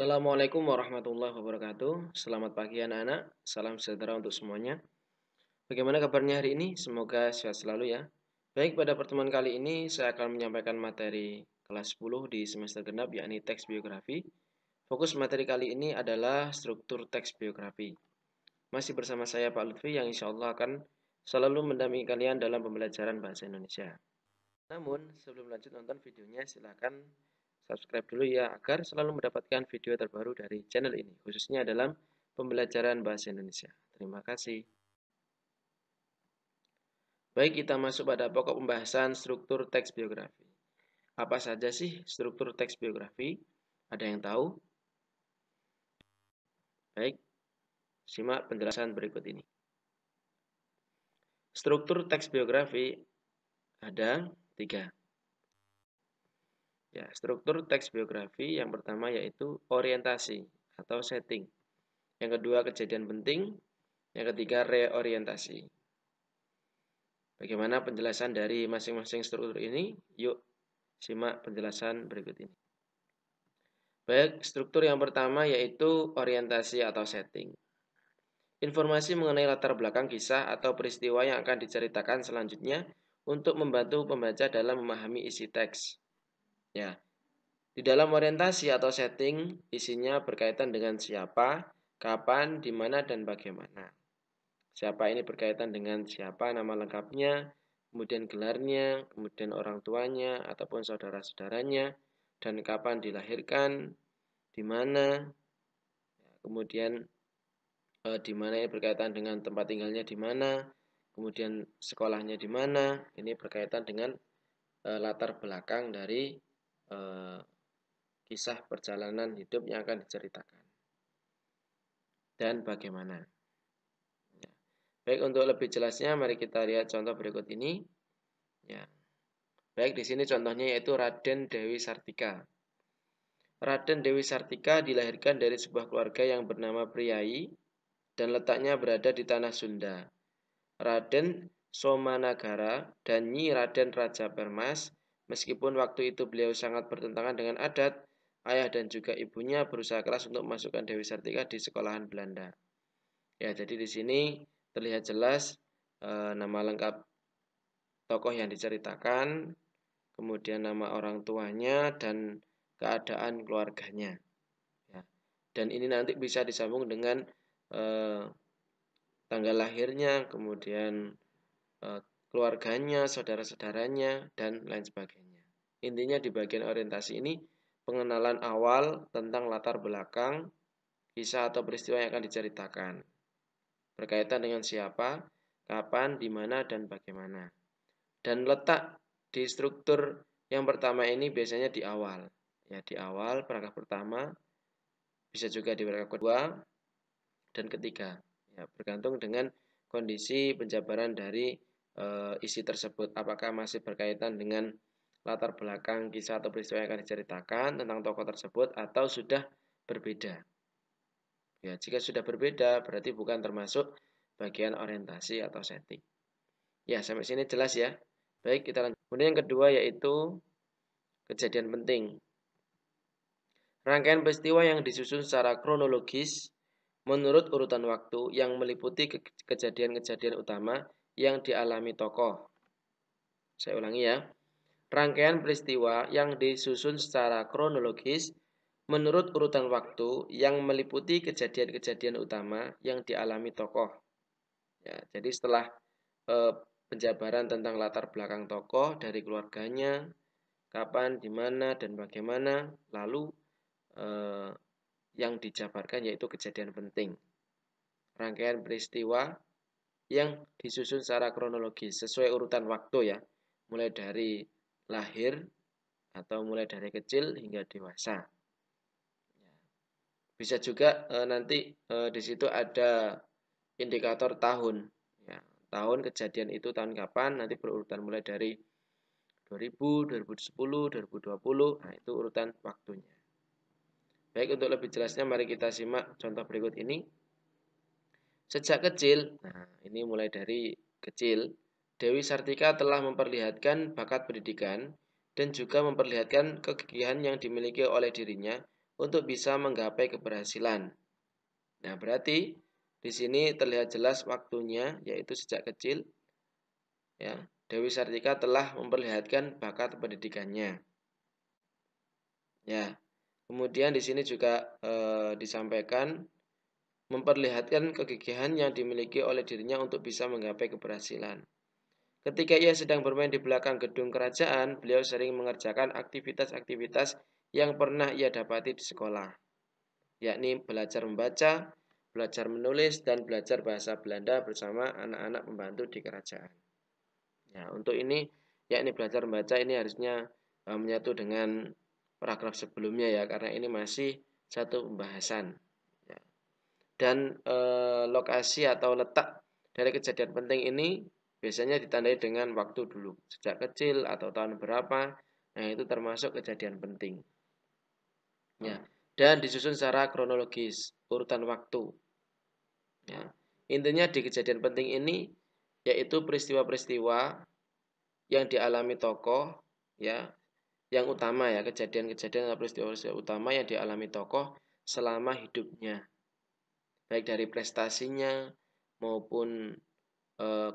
Assalamualaikum warahmatullahi wabarakatuh. Selamat pagi anak-anak. Salam sejahtera untuk semuanya. Bagaimana kabarnya hari ini? Semoga sehat selalu ya. Baik, pada pertemuan kali ini saya akan menyampaikan materi kelas 10 di semester genap yakni teks biografi. Fokus materi kali ini adalah struktur teks biografi. Masih bersama saya Pak Lutfi yang insya Allah akan selalu mendampingi kalian dalam pembelajaran bahasa Indonesia. Namun, sebelum lanjut nonton videonya, silakan subscribe dulu ya agar selalu mendapatkan video terbaru dari channel ini, khususnya dalam pembelajaran bahasa Indonesia. Terima kasih. Baik, kita masuk pada pokok pembahasan struktur teks biografi. Apa saja sih struktur teks biografi? Ada yang tahu? Baik, simak penjelasan berikut ini. Struktur teks biografi ada 3. Ya, struktur teks biografi yang pertama yaitu orientasi atau setting. Yang kedua kejadian penting. Yang ketiga reorientasi. Bagaimana penjelasan dari masing-masing struktur ini? Yuk simak penjelasan berikut ini. Baik, struktur yang pertama yaitu orientasi atau setting. Informasi mengenai latar belakang kisah atau peristiwa yang akan diceritakan selanjutnya untuk membantu pembaca dalam memahami isi teks. Ya, di dalam orientasi atau setting, isinya berkaitan dengan siapa, kapan, di mana, dan bagaimana. Siapa ini berkaitan dengan siapa, nama lengkapnya, kemudian gelarnya, kemudian orang tuanya, ataupun saudara-saudaranya, dan kapan dilahirkan, di mana, kemudian di mana ini berkaitan dengan tempat tinggalnya di mana, kemudian sekolahnya di mana, ini berkaitan dengan latar belakang dari kisah perjalanan hidup yang akan diceritakan dan bagaimana. Baik, untuk lebih jelasnya mari kita lihat contoh berikut ini. Ya. Baik, di sini contohnya yaitu Raden Dewi Sartika. Raden Dewi Sartika dilahirkan dari sebuah keluarga yang bernama Priayi dan letaknya berada di tanah Sunda. Raden Somanagara dan Nyi Raden Raja Permas, meskipun waktu itu beliau sangat bertentangan dengan adat, ayah dan juga ibunya berusaha keras untuk memasukkan Dewi Sartika di sekolahan Belanda. Ya, jadi di sini terlihat jelas nama lengkap tokoh yang diceritakan, kemudian nama orang tuanya dan keadaan keluarganya. Ya. Dan ini nanti bisa disambung dengan tanggal lahirnya, kemudian keluarganya, saudara-saudaranya, dan lain sebagainya. Intinya di bagian orientasi ini pengenalan awal tentang latar belakang kisah atau peristiwa yang akan diceritakan. Berkaitan dengan siapa, kapan, di mana, dan bagaimana. Dan letak di struktur yang pertama ini biasanya di awal. Ya, di awal, paragraf pertama, bisa juga di paragraf kedua dan ketiga. Ya, bergantung dengan kondisi penjabaran dari isi tersebut. Apakah masih berkaitan dengan latar belakang kisah atau peristiwa yang akan diceritakan tentang tokoh tersebut atau sudah berbeda. Ya, jika sudah berbeda berarti bukan termasuk bagian orientasi atau setting. Ya, sampai sini jelas ya. Baik, kita lanjut. Kemudian yang kedua yaitu kejadian penting. Rangkaian peristiwa yang disusun secara kronologis menurut urutan waktu yang meliputi kejadian-kejadian utama yang dialami tokoh. Saya ulangi ya. Rangkaian peristiwa yang disusun secara kronologis menurut urutan waktu yang meliputi kejadian-kejadian utama yang dialami tokoh. Ya, jadi setelah penjabaran tentang latar belakang tokoh dari keluarganya, kapan, di mana, dan bagaimana, lalu yang dijabarkan yaitu kejadian penting. Rangkaian peristiwa yang disusun secara kronologis sesuai urutan waktu ya, mulai dari lahir atau mulai dari kecil hingga dewasa. Bisa juga nanti di situ ada indikator tahun. Ya, tahun kejadian itu tahun kapan, nanti berurutan mulai dari 2000, 2010, 2020, nah itu urutan waktunya. Baik, untuk lebih jelasnya mari kita simak contoh berikut ini. Sejak kecil, nah ini mulai dari kecil, Dewi Sartika telah memperlihatkan bakat pendidikan dan juga memperlihatkan kegigihan yang dimiliki oleh dirinya untuk bisa menggapai keberhasilan. Nah, berarti di sini terlihat jelas waktunya, yaitu sejak kecil. Ya, Dewi Sartika telah memperlihatkan bakat pendidikannya. Ya, kemudian di sini juga disampaikan memperlihatkan kegigihan yang dimiliki oleh dirinya untuk bisa menggapai keberhasilan. Ketika ia sedang bermain di belakang gedung kerajaan, beliau sering mengerjakan aktivitas-aktivitas yang pernah ia dapati di sekolah, yakni belajar membaca, belajar menulis, dan belajar bahasa Belanda bersama anak-anak pembantu di kerajaan. Ya, untuk ini, yakni belajar membaca ini harusnya menyatu dengan paragraf sebelumnya ya, karena ini masih satu pembahasan. Ya. Dan lokasi atau letak dari kejadian penting ini biasanya ditandai dengan waktu dulu, sejak kecil atau tahun berapa. Nah, itu termasuk kejadian penting. Ya. Dan disusun secara kronologis, urutan waktu. Ya. Intinya di kejadian penting ini yaitu peristiwa-peristiwa yang dialami tokoh, ya, yang utama ya, kejadian-kejadian atau peristiwa-peristiwa utama yang dialami tokoh selama hidupnya, baik dari prestasinya maupun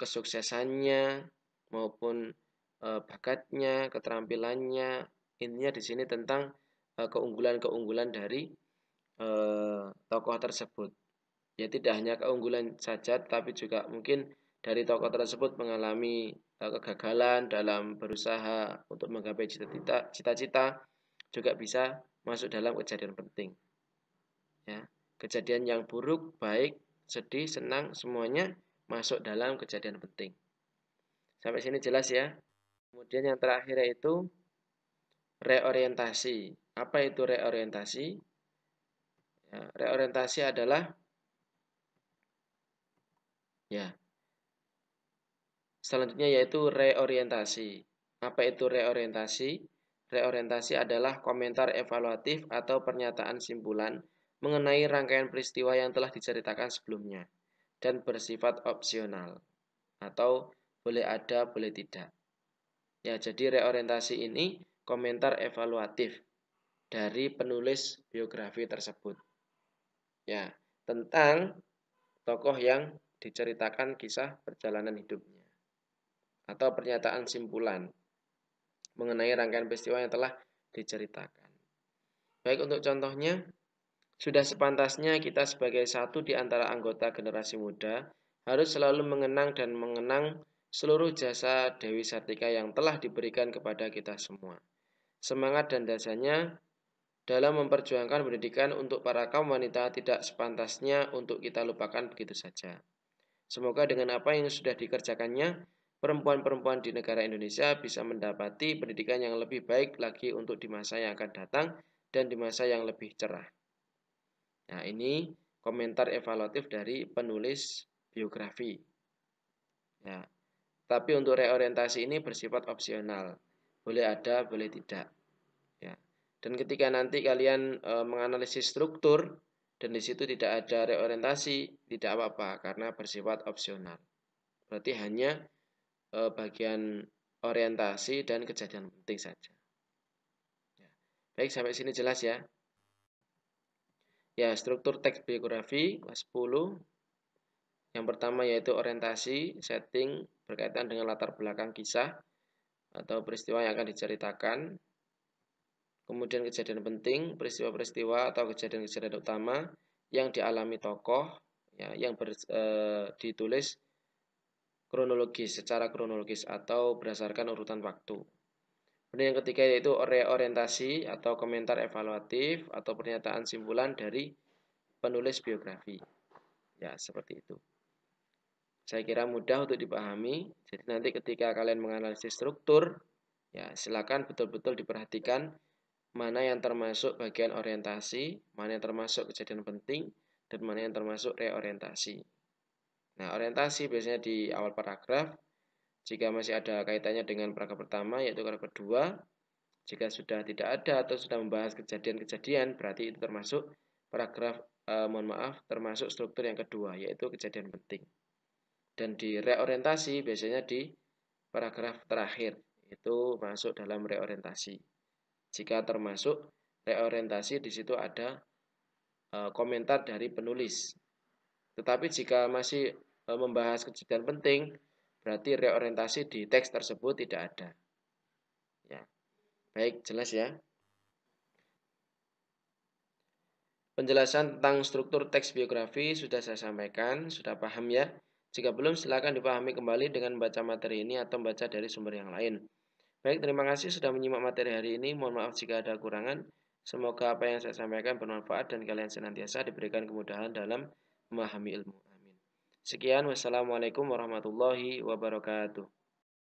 kesuksesannya maupun bakatnya, keterampilannya. Intinya di sini tentang keunggulan-keunggulan dari tokoh tersebut. Ya, tidak hanya keunggulan saja, tapi juga mungkin dari tokoh tersebut mengalami kegagalan dalam berusaha untuk menggapai cita-cita, juga bisa masuk dalam kejadian penting. Ya, kejadian yang buruk, baik, sedih, senang, semuanya masuk dalam kejadian penting. Sampai sini jelas ya. Kemudian yang terakhir yaitu reorientasi. Apa itu reorientasi? Ya, reorientasi adalah ya, selanjutnya yaitu reorientasi. Apa itu reorientasi? Reorientasi adalah komentar evaluatif atau pernyataan simpulan mengenai rangkaian peristiwa yang telah diceritakan sebelumnya dan bersifat opsional atau boleh ada, boleh tidak. Ya, jadi reorientasi ini komentar evaluatif dari penulis biografi tersebut. Ya, tentang tokoh yang diceritakan kisah perjalanan hidupnya atau pernyataan simpulan mengenai rangkaian peristiwa yang telah diceritakan. Baik, untuk contohnya, sudah sepantasnya kita sebagai satu di antara anggota generasi muda harus selalu mengenang dan mengenang seluruh jasa Dewi Sartika yang telah diberikan kepada kita semua. Semangat dan dasarnya dalam memperjuangkan pendidikan untuk para kaum wanita tidak sepantasnya untuk kita lupakan begitu saja. Semoga dengan apa yang sudah dikerjakannya, perempuan-perempuan di negara Indonesia bisa mendapati pendidikan yang lebih baik lagi untuk di masa yang akan datang dan di masa yang lebih cerah. Nah, ini komentar evaluatif dari penulis biografi. Ya, tapi untuk reorientasi ini bersifat opsional. Boleh ada, boleh tidak. Ya. Dan ketika nanti kalian menganalisis struktur dan di situ tidak ada reorientasi, tidak apa-apa karena bersifat opsional. Berarti hanya bagian orientasi dan kejadian penting saja. Ya. Baik, sampai sini jelas ya. Ya, struktur teks biografi kelas 10. Yang pertama yaitu orientasi, setting berkaitan dengan latar belakang kisah atau peristiwa yang akan diceritakan. Kemudian kejadian penting, peristiwa-peristiwa atau kejadian-kejadian utama yang dialami tokoh, ya, yang ditulis secara kronologis atau berdasarkan urutan waktu. Kemudian yang ketiga yaitu reorientasi atau komentar evaluatif atau pernyataan simpulan dari penulis biografi. Ya, seperti itu. Saya kira mudah untuk dipahami. Jadi nanti ketika kalian menganalisis struktur, ya silakan betul-betul diperhatikan mana yang termasuk bagian orientasi, mana yang termasuk kejadian penting, dan mana yang termasuk reorientasi. Nah, orientasi biasanya di awal paragraf. Jika masih ada kaitannya dengan paragraf pertama, yaitu paragraf kedua. Jika sudah tidak ada atau sudah membahas kejadian-kejadian, berarti itu termasuk paragraf, termasuk struktur yang kedua, yaitu kejadian penting. Dan di reorientasi biasanya di paragraf terakhir, itu masuk dalam reorientasi. Jika termasuk reorientasi di situ ada komentar dari penulis. Tetapi jika masih membahas kejadian penting, berarti reorientasi di teks tersebut tidak ada. Ya, baik, jelas ya. Penjelasan tentang struktur teks biografi sudah saya sampaikan, sudah paham ya? Jika belum, silakan dipahami kembali dengan membaca materi ini atau membaca dari sumber yang lain. Baik, terima kasih sudah menyimak materi hari ini. Mohon maaf jika ada kurangan. Semoga apa yang saya sampaikan bermanfaat dan kalian senantiasa diberikan kemudahan dalam memahami ilmu. Amin. Sekian, wassalamualaikum warahmatullahi wabarakatuh.